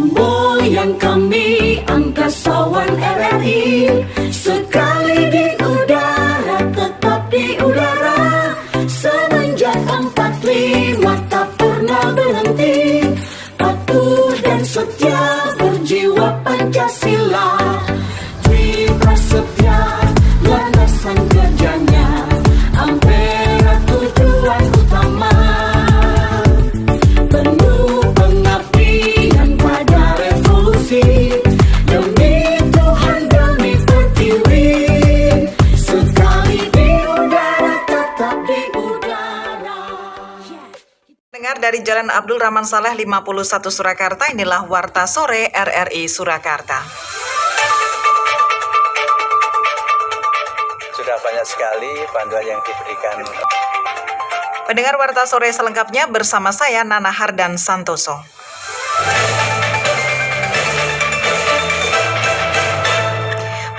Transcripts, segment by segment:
Semboyan kami angkasawan RRI, sekali di udara tetap di udara. Semenjak 45 tak pernah berhenti, patuh dan setia berjiwa Pancasila. Dwi Prasetya landasan kerjanya, Ampera tujuan utama. Penuh pengabdian pada revolusi, demi Tuhan demi pertiwi. Sekali di udara tetap di udara. Dengar dari Jalan Abdul Rahman Saleh 51 Surakarta, inilah Warta Sore RRI Surakarta. Sudah banyak sekali bantuan yang diberikan. Pendengar Warta Sore selengkapnya bersama saya Nana Hardan Santoso.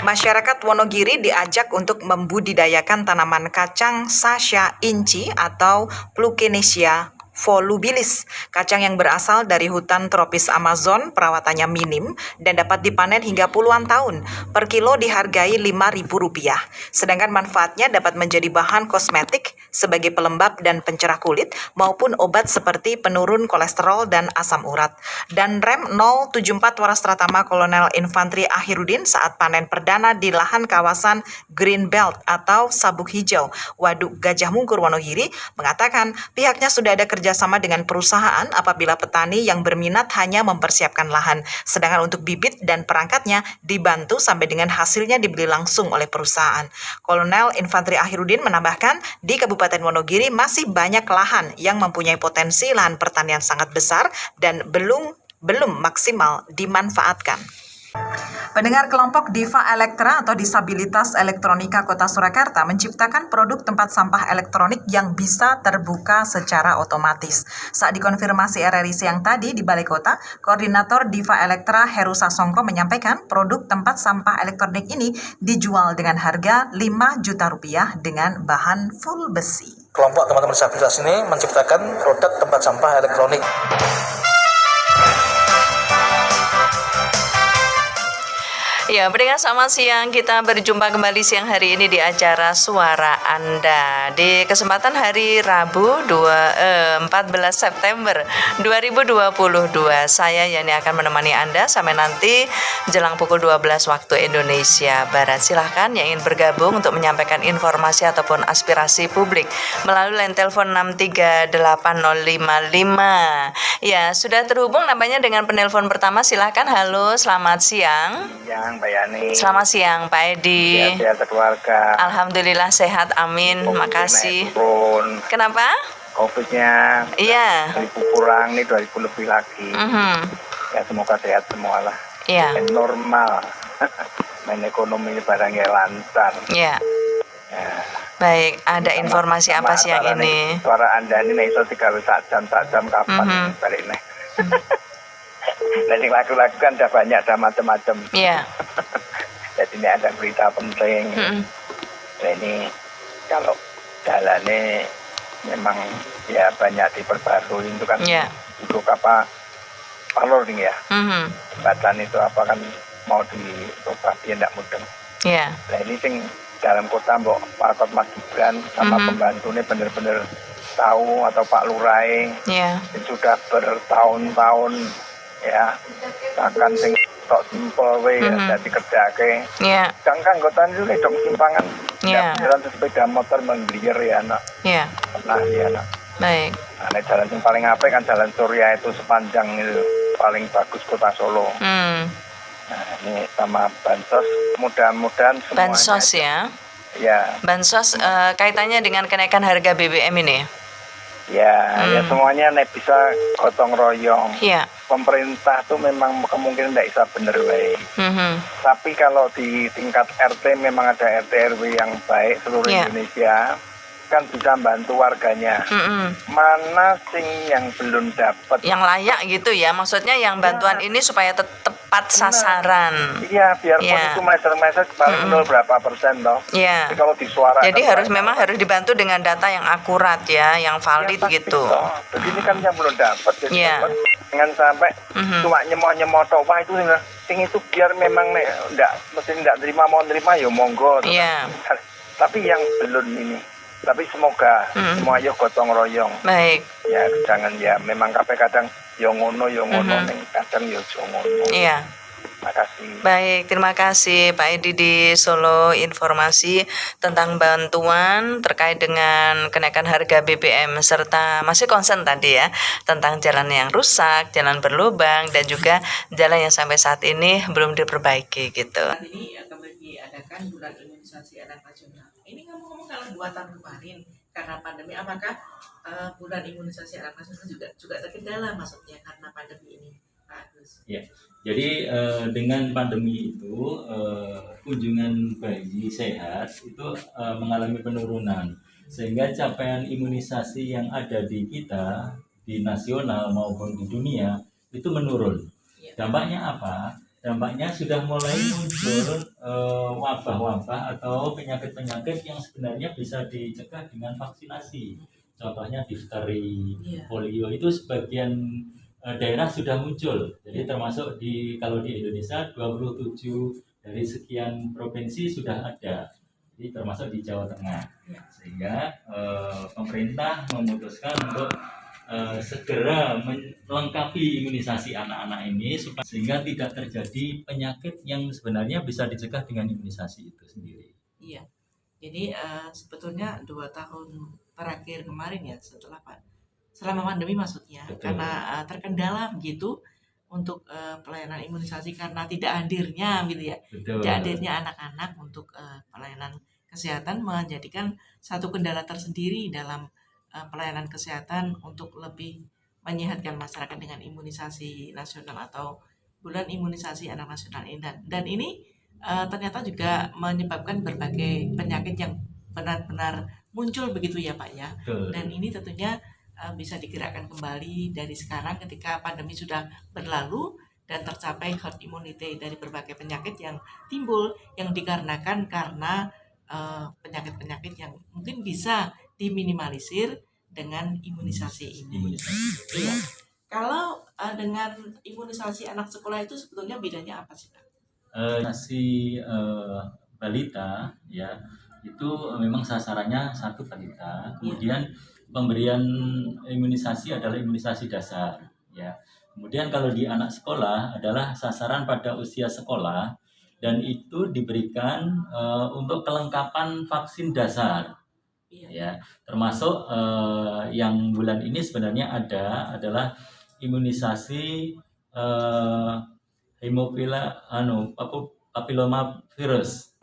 Masyarakat Wonogiri diajak untuk membudidayakan tanaman kacang Sacha inci atau Plukenesia volubilis. Kacang yang berasal dari hutan tropis Amazon, perawatannya minim dan dapat dipanen hingga puluhan tahun. Per kilo dihargai Rp5.000. Sedangkan manfaatnya dapat menjadi bahan kosmetik sebagai pelembab dan pencerah kulit maupun obat seperti penurun kolesterol dan asam urat. Dan Rem 074 Waras Pratama Kolonel Infantri Akhirudin saat panen perdana di lahan kawasan Green Belt atau Sabuk Hijau, Waduk Gajah Mungkur, Wonogiri, mengatakan pihaknya sudah ada kerjasama dengan perusahaan apabila petani yang berminat hanya mempersiapkan lahan, sedangkan untuk bibit dan perangkatnya dibantu sampai dengan hasilnya dibeli langsung oleh perusahaan. Kolonel Infantri Akhirudin menambahkan, di Kabupaten Wonogiri masih banyak lahan yang mempunyai potensi lahan pertanian sangat besar dan belum maksimal dimanfaatkan. Pendengar, kelompok Diva Elektra atau Disabilitas Elektronika Kota Surakarta menciptakan produk tempat sampah elektronik yang bisa terbuka secara otomatis. Saat dikonfirmasi RRI siang tadi di Balai Kota, Koordinator Diva Elektra Heru Sasongko menyampaikan produk tempat sampah elektronik ini dijual dengan harga Rp5 juta dengan bahan full besi. Kelompok teman-teman disabilitas ini menciptakan produk tempat sampah elektronik. Ya, pendengar, selamat siang. Kita berjumpa kembali siang hari ini di acara Suara Anda. Di kesempatan hari Rabu 14 September 2022, saya Yani akan menemani Anda sampai nanti jelang pukul 12 waktu Indonesia Barat. Silahkan yang ingin bergabung untuk menyampaikan informasi ataupun aspirasi publik melalui line telepon 6380555. Ya, sudah terhubung namanya dengan penelpon pertama. Silahkan. Halo, selamat siang. Mbak Yani. Selamat siang Pak Edi. Sehat keluarga. Alhamdulillah sehat, amin. Makasih. Turun. Kenapa? Covid-nya. Iya. 1000 kurang nih, 2000 lebih lagi. Ya semoga sehat semua lah. Iya. Dan normal. Main ekonomi barangnya lancar. Iya. Ya. Baik, ada informasi apa siang ini? Suara Anda ini nek iso 3 jam kapan balik nih. Jadi lagu-lagu kan udah banyak, ada macam-macam. Iya. Jadi ini ada berita penting. Nah ini kalau jalannya memang ya banyak diperbarui itu kan. Iya. Untuk apa? Paloring ya. Jembatan itu apa kan mau dirubah dia tidak mudah. Iya. Nah ini sing dalam kota Mbok Parkot Mas Gibran sama pembantunya bener-bener tahu, atau Pak Lurai. Iya. Sudah bertahun-tahun ya, bahkan sing tok simpel we dadi kerjake. Iya. Kan anggotan itu dong simpangan. Iya. Jalan sepeda motor menggelier ya nak. Iya. Nah ya nak. Baik. Nah, jalan yang paling apik kan Jalan Surya itu sepanjang itu paling bagus kota Solo. Nah, ini sama bansos, mudah-mudahan semuanya. Bansos ya. Ya. Bansos kaitannya dengan kenaikan harga BBM ini. Ya, ya semuanya nek bisa gotong royong. Iya. Pemerintah tuh memang kemungkinan tidak bisa bener baik. Tapi kalau di tingkat RT memang ada RT RW yang baik seluruh Indonesia. kan bisa bantu warganya. Mana sing yang belum dapat? Yang layak gitu ya, maksudnya yang bantuan ini supaya tepat sasaran. Iya, biarpun Ya. itu meter-meter paling 0 berapa persen toh. Ya. Tapi kalau disuarakan, Jadi memang harus dibantu dengan data yang akurat ya, yang valid pasti gitu. toh. Jadi ini kan yang belum dapat, jadi Iya. dapat. Jangan sampai cuma nyemoh-nyemoh toh. Wah itu sing itu biar memang mesti ndak terima, mau terima ya monggo. Iya. Tapi yang belum ini. Tapi semoga semua yo gotong royong. Baik. Ya jangan ya memang kadang yo ngono ning kadang yo ngono. Iya. Makasih. Baik, terima kasih Pak Edi di Solo, informasi tentang bantuan terkait dengan kenaikan harga BBM serta masih concern tadi ya tentang jalan yang rusak, jalan berlubang dan juga jalan yang sampai saat ini belum diperbaiki gitu. Saat ini kembali diadakan bulan imunisasi anak nasional. Ini ngomong-ngomong kalau 2 tahun kemarin karena pandemi, apakah bulan imunisasi anak nasional juga terkendala maksudnya karena pandemi ini, Pak Agus? Ya, jadi dengan pandemi itu kunjungan bayi sehat itu mengalami penurunan sehingga capaian imunisasi yang ada di kita di nasional maupun di dunia itu menurun. Dampaknya apa? Dampaknya sudah mulai muncul wabah-wabah atau penyakit-penyakit yang sebenarnya bisa dicegah dengan vaksinasi. Contohnya difteri, polio itu sebagian daerah sudah muncul. Jadi termasuk kalau di Indonesia 27 dari sekian provinsi sudah ada. Jadi termasuk di Jawa Tengah. Sehingga pemerintah memutuskan untuk segera melengkapi imunisasi anak-anak ini sehingga tidak terjadi penyakit yang sebenarnya bisa dicegah dengan imunisasi itu sendiri. Iya. Jadi sebetulnya 2 tahun terakhir kemarin ya selama pandemi maksudnya. Betul. Karena terkendala begitu untuk pelayanan imunisasi karena tidak hadirnya gitu ya. Betul. Tidak hadirnya anak-anak untuk pelayanan kesehatan menjadikan satu kendala tersendiri dalam pelayanan kesehatan untuk lebih menyehatkan masyarakat dengan imunisasi nasional atau bulan imunisasi anak nasional ini. Dan ini ternyata juga menyebabkan berbagai penyakit yang benar-benar muncul begitu ya Pak ya. Betul. Dan ini tentunya bisa digerakkan kembali dari sekarang ketika pandemi sudah berlalu dan tercapai herd immunity dari berbagai penyakit yang timbul yang dikarenakan karena penyakit-penyakit yang mungkin bisa diminimalisir dengan imunisasi ini. Iya. Kalau dengan imunisasi anak sekolah itu sebetulnya bedanya apa sih Pak? Imunisasi balita ya itu memang sasarannya satu balita. Kemudian pemberian imunisasi adalah imunisasi dasar ya. Kemudian kalau di anak sekolah adalah sasaran pada usia sekolah dan itu diberikan untuk kelengkapan vaksin dasar. Ya, termasuk yang bulan ini sebenarnya adalah imunisasi papilloma virus,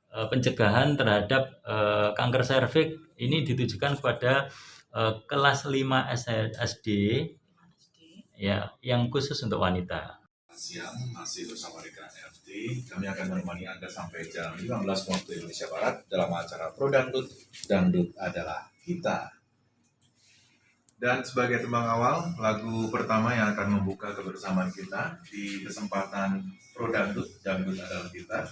pencegahan terhadap kanker serviks. Ini ditujukan kepada kelas 5 SD ya, yang khusus untuk wanita. Siang masih bersama dengan FT, kami akan menemani Anda sampai jam 15 waktu Indonesia Barat dalam acara Pro Dangdut, Dangdut adalah kita. Dan sebagai tembang awal, lagu pertama yang akan membuka kebersamaan kita di kesempatan Pro Dangdut, Dangdut adalah kita.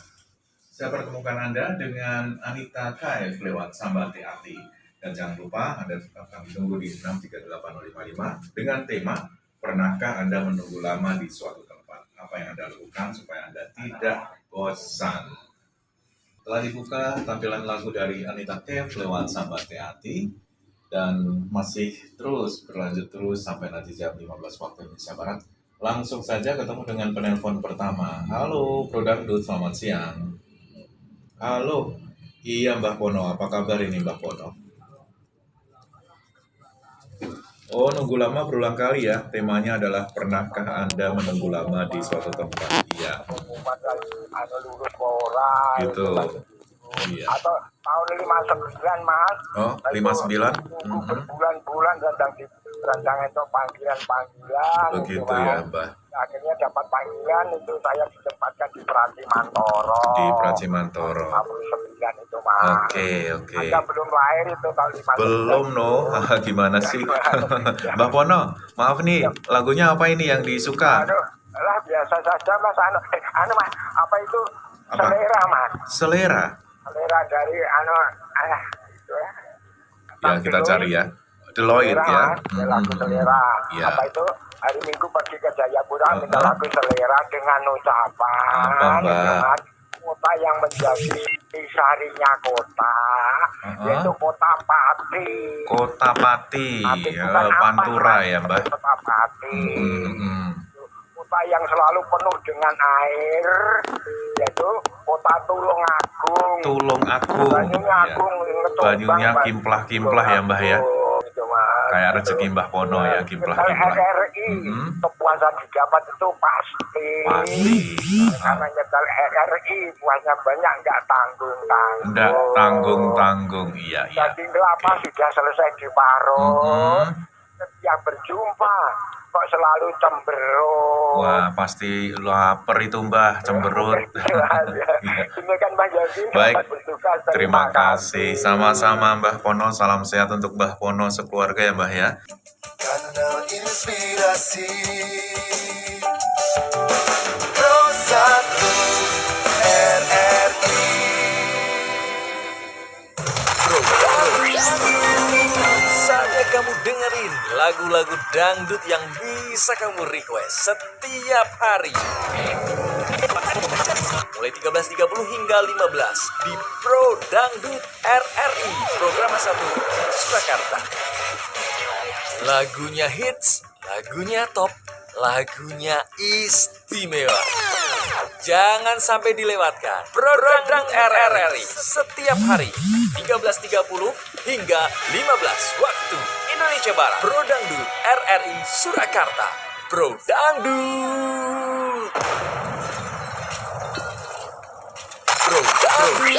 Saya pertemukan Anda dengan Anita KF lewat Sambate Ati. Dan jangan lupa Anda tetap kami tunggu di 63855 dengan tema Pernahkah Anda menunggu lama di suatu tempat? Apa yang Anda lakukan supaya Anda tidak bosan? Telah dibuka tampilan lagu dari Anita Kev lewat Sambate Ati dan masih terus berlanjut sampai nanti jam 15 waktu Indonesia Barat. Langsung saja ketemu dengan penelpon pertama. Halo, Pro Dangdut, selamat siang. Halo, iya Mbah Pono, apa kabar ini Mbah Pono? Oh, nunggu lama berulang kali ya. Temanya adalah pernahkah Anda menunggu lama di suatu tempat? Iya. Gitu. Iya. Atau tahun 59 Mas. Oh, 59? Berbulan-bulan datang di Berancang untuk panggilan-panggilan. Begitu Mas. ya, Mbah. Akhirnya dapat panggilan itu saya ditempatkan di Pratimantoro. Di Pracimantoro. 59 itu Mas. Oke. Anda belum lahir itu tahun 59. Belum no. Gimana sih? Mbah Pono, maaf nih, lagunya apa ini yang disuka? Aduh, lah biasa saja Mas. Mas, apa itu? Apa? Selera Mas. Selera. Selera dari itu ya. Ya, kita cari ya. Deloitte ya. Mas, lagu selera. Ya. Apa itu? Hari Minggu pergi ke Jayapura minta lagu selera dengan ucapan. Apa, Mbak? Dengan kota yang menjadi sarinya kota, yaitu kota Pati. Kota Pati. Pati Ya, bukan Pantura apa, ya, Mbah. Kota Pati. Hmm. Kota yang selalu penuh dengan air, yaitu kota Tulungagung. Tulungagung. Banyunya Ya. Agung, Ngetumbang, Banyunya kimplah-kimplah ya, Mbah ya. Itu, Mas. Kayak rezeki Mbah Pono ya, Kalau kimplah-kimplah. RRI, kepuasan didapat itu pasti. Pasti. Karena nyetel RRI, puasnya banyak, nggak tanggung-tanggung. Nggak tanggung-tanggung. Iya. Jadi kelapa sudah selesai diparut. Mm-mm. Setiap berjumpa, kok selalu cemberut. Wah, pasti lapar itu Mbah, cemberut. Iya. Ini kan Mbak Yogi, Baik, selamat bertugas. terima kasih. Sama-sama Mbah Pono, salam sehat untuk Mbah Pono sekeluarga ya Mbah ya. Kanal Inspirasi Pro 1 RRI. Saatnya kamu dengerin lagu-lagu dangdut yang bisa kamu request setiap hari. Mulai 13.30 hingga 15 di Pro Dangdut RRI Program 1 Surakarta. Lagunya hits, lagunya top, lagunya istimewa. Jangan sampai dilewatkan Program RRI setiap hari 13.30 hingga 15 waktu Indonesia Barat. Pro Dangdut RRI Surakarta. Pro Dangdut. Pro Dangdut.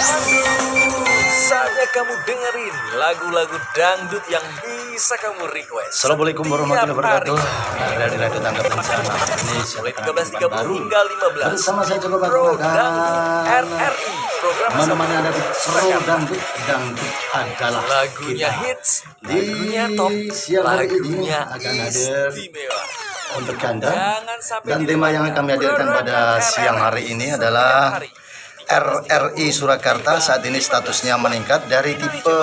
Saatnya kamu dengerin lagu-lagu dangdut yang bisa kamu request. Assalamualaikum warahmatullahi setiap wabarakatuh. hari. Ada di Radio Tangga Bencana Indonesia. Mulai 13.30 hingga 15. Bersama saya coba Pro bagikan Dangdut RRI Program mana-mana ada di Pro Surakarta. Dangdut. Dangdut adalah Lagunya kita. hits, Di lagunya top, siang hari ini lagunya akan hadir istimewa. untuk Anda. Jangan sampai Dan tema yang kami hadirkan pada siang hari ini adalah RRI Surakarta saat ini statusnya meningkat dari tipe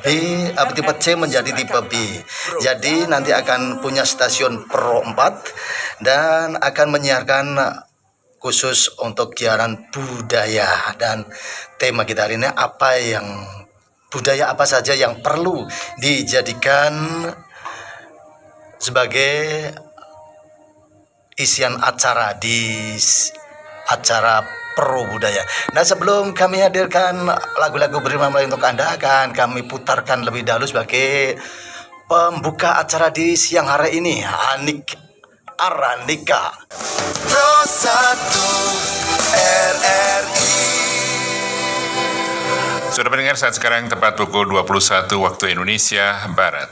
B, tipe C menjadi tipe B. Jadi nanti akan punya stasiun Pro 4 dan akan menyiarkan khusus untuk siaran budaya. Dan tema kita hari ini budaya apa saja yang perlu dijadikan sebagai isian acara di acara Pro Budaya. Nah, sebelum kami hadirkan lagu-lagu beriman untuk Anda, akan kami putarkan lebih dahulu sebagai pembuka acara di siang hari ini, Anik Aranika. Pro 1 RRI. Sudah mendengar saat sekarang tepat pukul 21 waktu Indonesia Barat.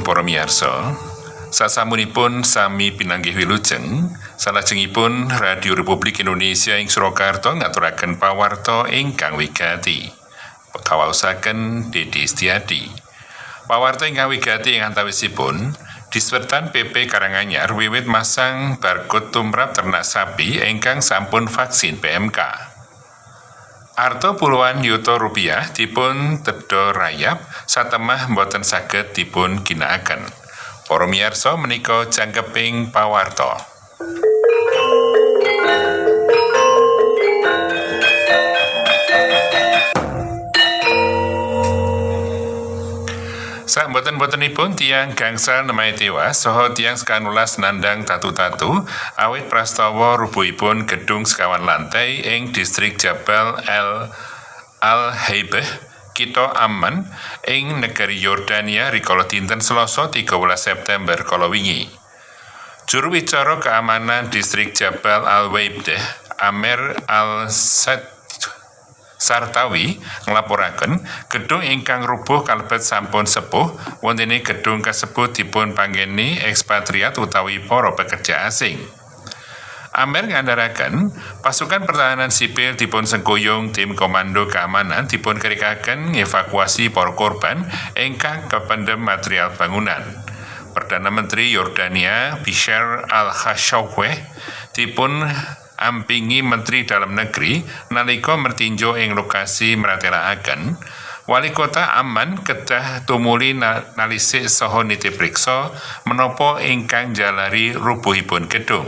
Para miyarsa, sasampunipun sami pinanggih wilujeng, salajengipun Radio Republik Indonesia ing Surakarta ngaturaken pawarta ingkang wigati. Kawaosaken Dede Setiadi. Pawarta ingkang wigati ing antawisipun Dispertan PP Karanganyar wiwit masang barcode tumrap ternak sapi ingkang sampun vaksin PMK. Arto puluhan yuta rupiah dipun tedha rayap satemah boten saged dipun ginakaken. Para miyarsa menika jangkeping pawarta. Sak boten-botenipun tiyang gangsal nemai tewas saha tiyang sekanulas nandang tatu-tatu awit prastawa rubuhipun gedung sekawan lantai ing distrik Jabal Al-Haibah Kitha Amman ing negari Yordania rikala dinten Selasa 13 September kala wingi. Juru wicara keamanan distrik Jabal Al-Waidah Amer Sartawi nglaporaken gedung ingkang rubuh kalebet sampun sepuh, wontene gedung kasebut dipun panggeni ekspatriat utawi para pekerja asing. Amer ngandharaken pasukan pertahanan sipil dipun sengkuyung tim komando keamanan dipun kerikaken ngevakuasi para korban ingkang kependhem material bangunan. Perdana Menteri Yordania Bishar Al-Khashoggi dipun ampingi Menteri Dalam Negeri nalika mertinjo ing lokasi mratelakaken Wali Kota Amman kedah tumuli nalisik saha nitipriksa menapa ingkang jalari rubuhipun gedung.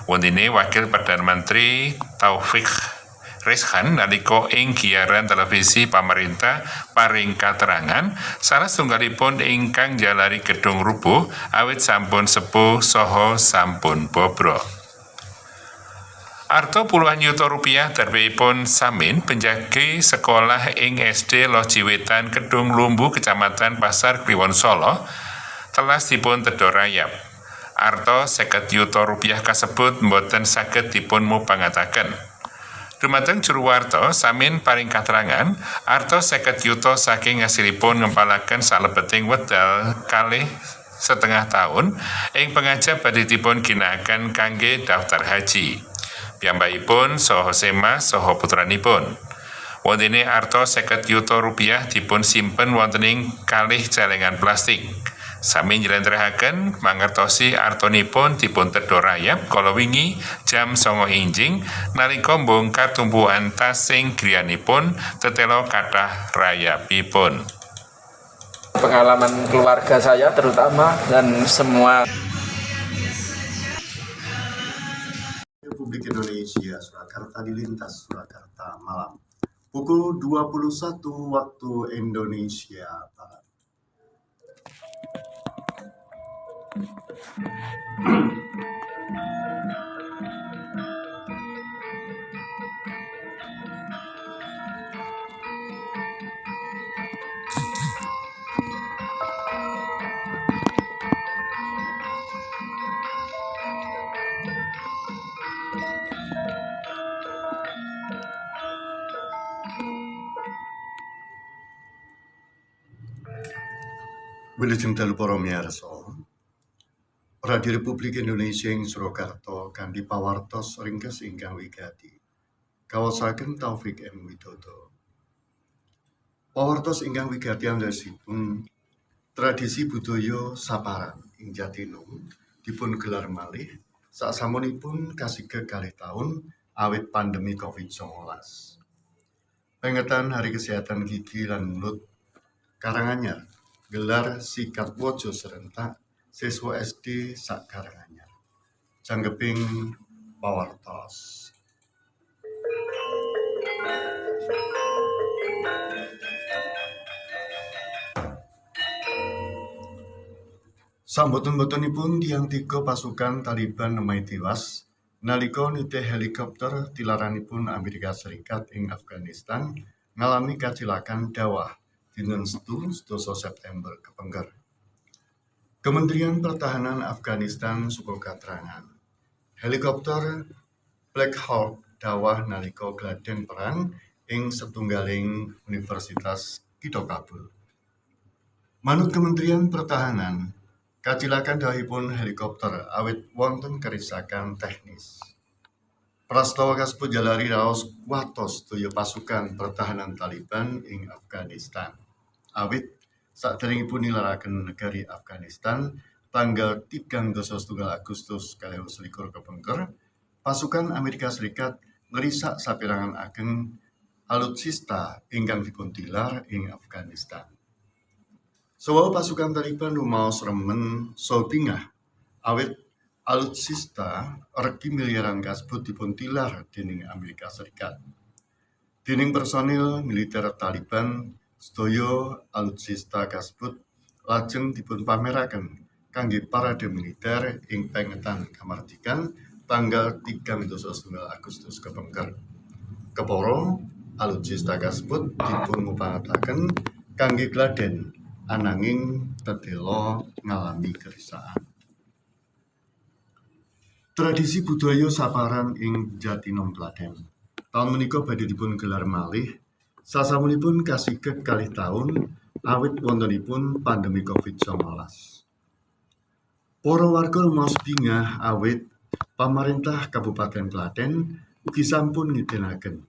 Wontene Wakil Perdana Menteri Taufik Rizhan nalika ing giaran televisi pamarintah paring katerangan salah setunggalipun ingkang jalari gedung rubuh awit sampun sepuh saha sampun bobrok. Arto puluhan yuta rupiah darbipun Samin penjagi sekolah ing SD Lojiwetan Kedung Lumbu Kecamatan Pasar Kliwon Solo telas dipun tedha rayap. Arto 50 yuta rupiah kasebut mboten saged dipun mupangataken. Dumateng juru warta Samin paring katerangan arto 50 yuta saking ngasilipun ngempalaken salebeting wedal kalih setengah tahun ing pengajap badhe dipun ginakaken kangge daftar haji. Piyambakipun saha Sema saha putranipun. Wontene arta 50 yuta rupiah dipun simpen wonten ing kalih celengan plastik. Sami njlentrehaken mangertosi artonipun dipun tedha rayap kala wingi jam 09.00 enjing nalika mbongkar tumpukan tas sing griyanipun tetela kathah rayapipun. Pengalaman keluarga saya terutama dan semua Republik Indonesia Surakarta dilintas Surakarta malam pukul 21 waktu Indonesia Barat. Wilujeng dalu para miyarsa, Radio Republik Indonesia ing Surakarta kanthi pawartos ringkes ingkang wigati. Kawasaken Taufik M. Widodo. Pawartos ingkang wigati andhasipun tradisi budaya Saparan ing Jatinung dipun gelar malih sasampunipun kasigek kalih taun awit pandemi Covid-19. Pengetan Hari Kesehatan Gigi lan Mulut Karanganyar gelar sikat waja serentak siswa SD sak Karanganyar. Janggeping pawartos. Samboten-botenipun tiyang tiga pasukan Taliban nemai tiwas nalika nitih helikopter tilaranipun Amerika Serikat ing Afghanistan ngalami kacilakan dawah dinten Setu 12 September kepengker. Kementerian Pertahanan Afghanistan suka katerangan helikopter Black Hawk dawah nalika gladhen perang ing setunggaling Universitas Kitha Kabul. Manut Kementerian Pertahanan, kacilakan dawahipun helikopter awit wonten kerisakan teknis. Prastawa kasebut jalari raos watos daya pasukan pertahanan Taliban ing Afghanistan. Awit saderengipun nilaraken negari Afghanistan tanggal 31 Agustus 2021 kepengker, pasukan Amerika Serikat ngerisak saperangan ageng alutsista ingkang dipuntilar ing Afghanistan. Sawa pasukan Taliban rumaos remen Saudingah awit alutsista regi miliaran kasebut dipuntilar dening Amerika Serikat. Dening personil militer Taliban sedaya alutsista kasebut lajeng dipun pameraken kangge parade militer ing pengetan kamardikan tanggal 3 Agustus kepengker. Kepara alutsista kasebut dipun ngupayakaken kangge gladen ananging tetela ngalami kerisaan. Tradisi budaya saparan ing Jatinom Klaten. Taun menika badhe dipun gelar malih sasampunipun kasiget kalih taun awit wontenipun pandemi Covid-19. Para warga rumaos bingah awit pamarentah Kabupaten Klaten ugi sampun ngidinaken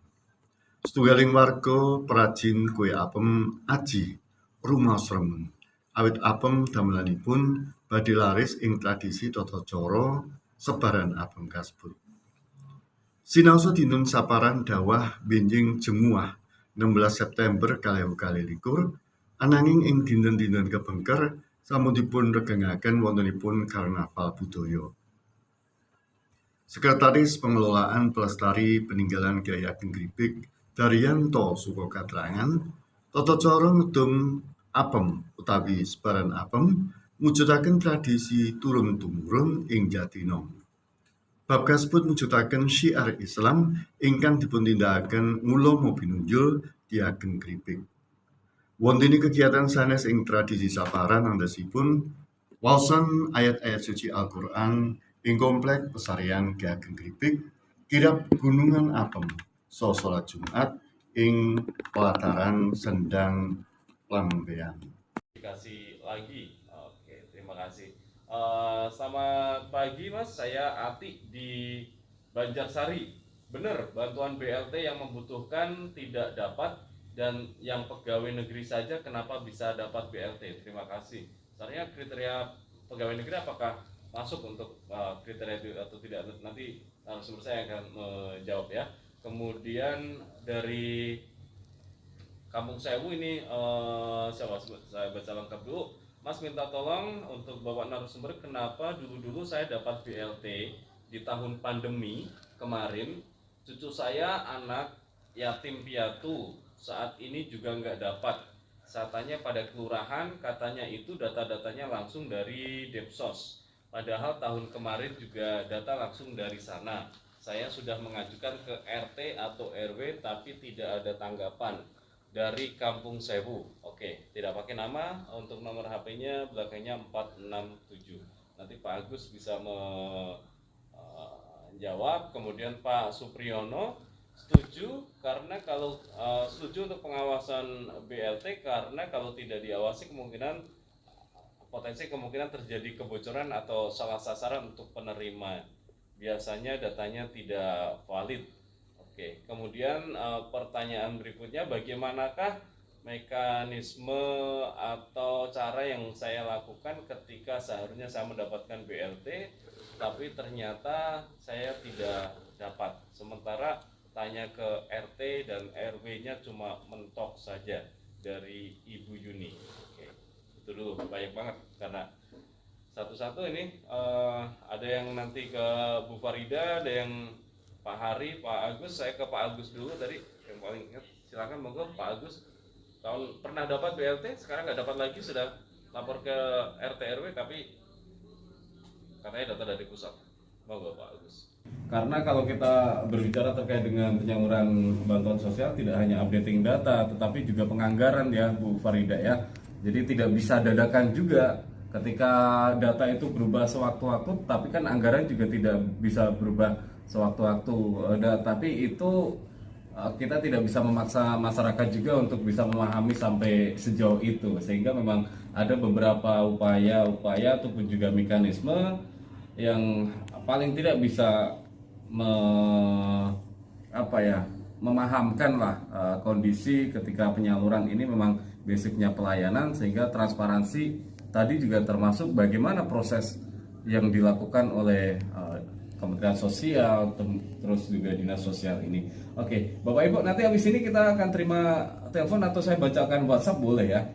setunggaling warga perajin kue apem aji rumaos remen awit apem damelanipun badhe laris ing tradisi tata cara sebaran apem kasebut. Sinaosa dinten saparan dawah benjing jemuah 16 September 2021 ananging ing dinten-dinten kepengker sampun dipun regengaken wontenipun karnaval budaya. Sekretaris Pengelolaan Pelestari Peninggalan Kyai Ageng Gripik Daryanto Suko katrangan tata cara ngedum apem utawi sebaran apem mujudaken tradisi turun-tumurun ing Jatinom. Bab kasebut mujudaken syiar Islam ingkang dipuntindakaken mula pinunjul Ki Ageng Gripik. Wontene kegiatan sanes ing tradisi saparan andhasipun waosan ayat-ayat suci Al-Qur'an ing komplek pesarian Ki Ageng Gripik kirab Gunungan Apem saha salat Jumat ing pelataran Sendang Lambean. Dikasih lagi. Oke, terima kasih. Selamat pagi Mas, saya Ati di Banjarsari. Benar, bantuan BLT yang membutuhkan tidak dapat dan yang pegawai negeri saja kenapa bisa dapat BLT? Terima kasih. Sebenarnya kriteria pegawai negeri apakah masuk untuk kriteria itu atau tidak? Nanti narasumber saya akan menjawab ya. Kemudian dari Kampung Sewu ini siapa? Saya baca lengkap dulu. Mas minta tolong untuk Bapak narasumber kenapa dulu-dulu saya dapat BLT di tahun pandemi kemarin. Cucu saya anak yatim piatu saat ini juga nggak dapat. Saya tanya pada kelurahan, katanya itu data-datanya langsung dari Depsos. Padahal tahun kemarin juga data langsung dari sana. Saya sudah mengajukan ke RT atau RW tapi tidak ada tanggapan. Dari Kampung Sewu. Oke, tidak pakai nama. Untuk nomor HP-nya belakangnya 467. Nanti Pak Agus bisa menjawab. Kemudian Pak Supriyono setuju karena kalau setuju untuk pengawasan BLT karena kalau tidak diawasi potensi kemungkinan terjadi kebocoran atau salah sasaran untuk penerima. Biasanya datanya tidak valid. Oke, kemudian pertanyaan berikutnya, bagaimanakah mekanisme atau cara yang saya lakukan ketika seharusnya saya mendapatkan BLT tapi ternyata saya tidak dapat, sementara tanya ke RT dan RW-nya cuma mentok saja dari Ibu Yuni. Oke, itu dulu, banyak banget karena satu-satu ini ada yang nanti ke Bu Farida, ada yang Pak Hari, Pak Agus. Saya ke Pak Agus dulu tadi yang paling ingat. Silakan monggo Pak Agus. Tahun pernah dapat BLT, sekarang nggak dapat lagi, sudah lapor ke RT RW tapi katanya data dari pusat. Monggo Pak Agus. Karena kalau kita berbicara terkait dengan penyaluran bantuan sosial tidak hanya updating data tetapi juga penganggaran ya Bu Farida ya. Jadi tidak bisa dadakan juga ketika data itu berubah sewaktu-waktu, tapi kan anggaran juga tidak bisa berubah sewaktu-waktu. Tapi itu kita tidak bisa memaksa masyarakat juga untuk bisa memahami sampai sejauh itu, sehingga memang ada beberapa upaya ataupun juga mekanisme yang paling tidak bisa memahamkan lah kondisi ketika penyaluran ini memang basicnya pelayanan, sehingga transparansi tadi juga termasuk bagaimana proses yang dilakukan oleh Kementerian Sosial, terus juga Dinas Sosial ini. Oke, Bapak Ibu, nanti habis ini kita akan terima telepon atau saya bacakan WhatsApp boleh ya.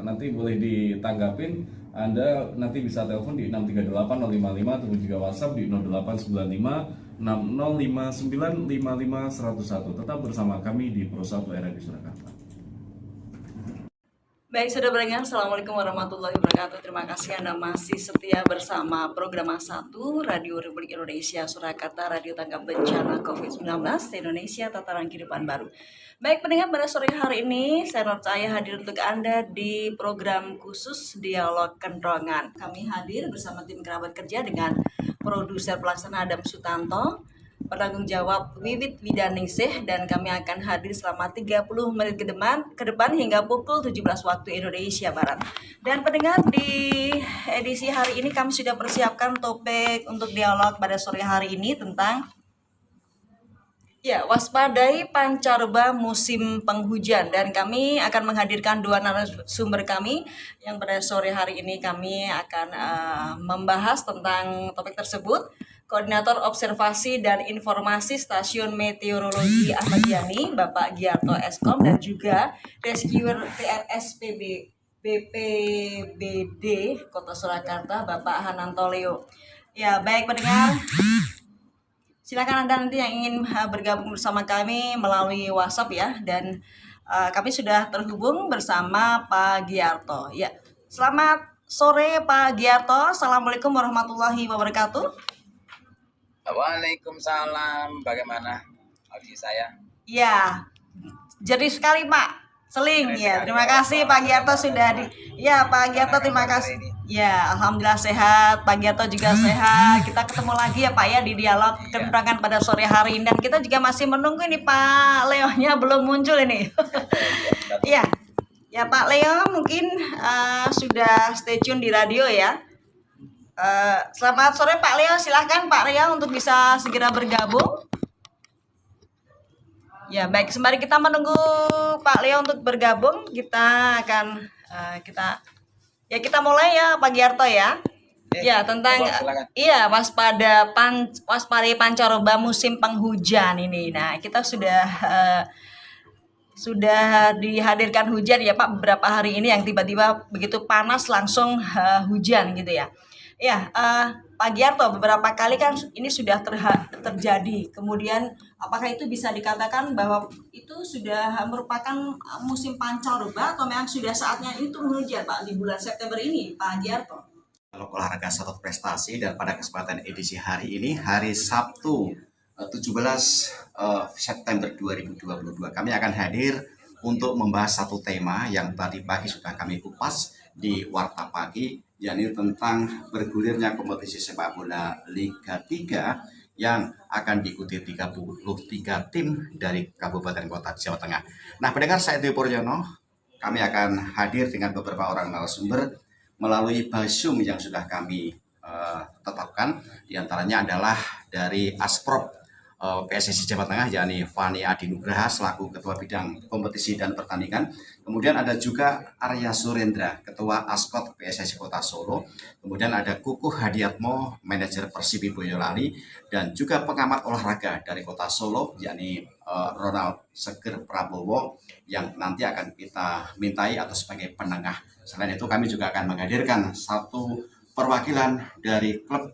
Nanti boleh ditanggapin. Anda nanti bisa telepon di 638 055 atau juga WhatsApp di 0895 6059 55 101. Tetap bersama kami di Pro 1 RRI Surakarta. Baik, sudah berdengar. Assalamualaikum warahmatullahi wabarakatuh. Terima kasih Anda masih setia bersama program A1 Radio Republik Indonesia Surakarta, Radio Tanggap Bencana COVID-19 Indonesia Tataran Kehidupan Baru. Baik pendengar, pada sore hari ini saya Nur Cahaya hadir untuk Anda di program khusus Dialog Kentongan. Kami hadir bersama tim kerabat kerja dengan produser pelaksana Adam Sutanto, penanggung jawab Wiwit Widaningsih, dan kami akan hadir selama 30 menit ke depan hingga pukul 17 waktu Indonesia Barat. Dan pendengar, di edisi hari ini kami sudah persiapkan topik untuk dialog pada sore hari ini tentang waspadai pancaroba musim penghujan, dan kami akan menghadirkan dua narasumber kami yang pada sore hari ini kami akan membahas tentang topik tersebut. Koordinator Observasi dan Informasi Stasiun Meteorologi Ahmad Yani, Bapak Giarto Eskom, dan juga Rescuer TRSPB BPBD Kota Surakarta, Bapak Hananto Leo. Ya, baik pendengar, silakan Anda nanti yang ingin bergabung bersama kami melalui WhatsApp ya, dan kami sudah terhubung bersama Pak Giarto. Ya, selamat sore Pak Giarto. Assalamualaikum warahmatullahi wabarakatuh. Waalaikumsalam. Bagaimana audisi saya? Ya, jadi sekali Pak. Seling ya. Terima kasih Pak Giarto sudah Ya, Pak Giarto terima kasih. Ya, alhamdulillah sehat. Pak Giarto juga sehat. Kita ketemu lagi ya Pak ya di dialog kentongan pada sore hari ini, dan kita juga masih menunggu ini Pak Leo-nya belum muncul ini. Iya. Ya Pak Leo mungkin sudah stay tune di radio ya. Selamat sore Pak Leo, silahkan Pak Leo untuk bisa segera bergabung. Ya baik, sembari kita menunggu Pak Leo untuk bergabung, kita akan kita mulai ya Pak Giarto ya. Ya tentang waspadai pancaroba musim penghujan ini. Nah kita sudah dihadirkan hujan ya Pak beberapa hari ini yang tiba-tiba begitu panas langsung hujan gitu ya. Ya, Pak Giarto, beberapa kali kan ini sudah terjadi. Kemudian, apakah itu bisa dikatakan bahwa itu sudah merupakan musim pancaroba atau memang sudah saatnya itu hujan, Pak, di bulan September ini, Pak Giarto? Kalau olahraga satu prestasi, dan pada kesempatan edisi hari ini, hari Sabtu 17 September 2022, kami akan hadir untuk membahas satu tema yang tadi pagi sudah kami kupas di Warta Pagi, yakni tentang bergulirnya kompetisi sepak bola Liga 3 yang akan diikuti 33 tim dari Kabupaten Kota Jawa Tengah. Nah, pendengar, saya Dwi Puryono, kami akan hadir dengan beberapa orang narasumber melalui Zoom yang sudah kami tetapkan. Di antaranya adalah dari Asprop PSSI Jawa Tengah, yakni Fani Adi Nugraha selaku Ketua Bidang Kompetisi dan Pertandingan. Kemudian ada juga Arya Surendra, Ketua Askot PSSI Kota Solo. Kemudian ada Kukuh Hadiatmo, Manajer Persibi Boyolali, dan juga pengamat olahraga dari Kota Solo, yakni Ronald Seger Prabowo, yang nanti akan kita mintai atau sebagai penengah. Selain itu kami juga akan menghadirkan satu perwakilan dari klub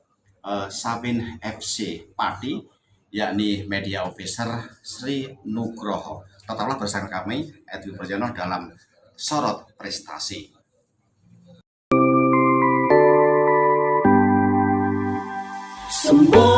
Sabin FC Pati, yakni Media Officer Sri Nugroho. Tetaplah bersama kami, Edwin Perjono, dalam Sorot Prestasi. Semua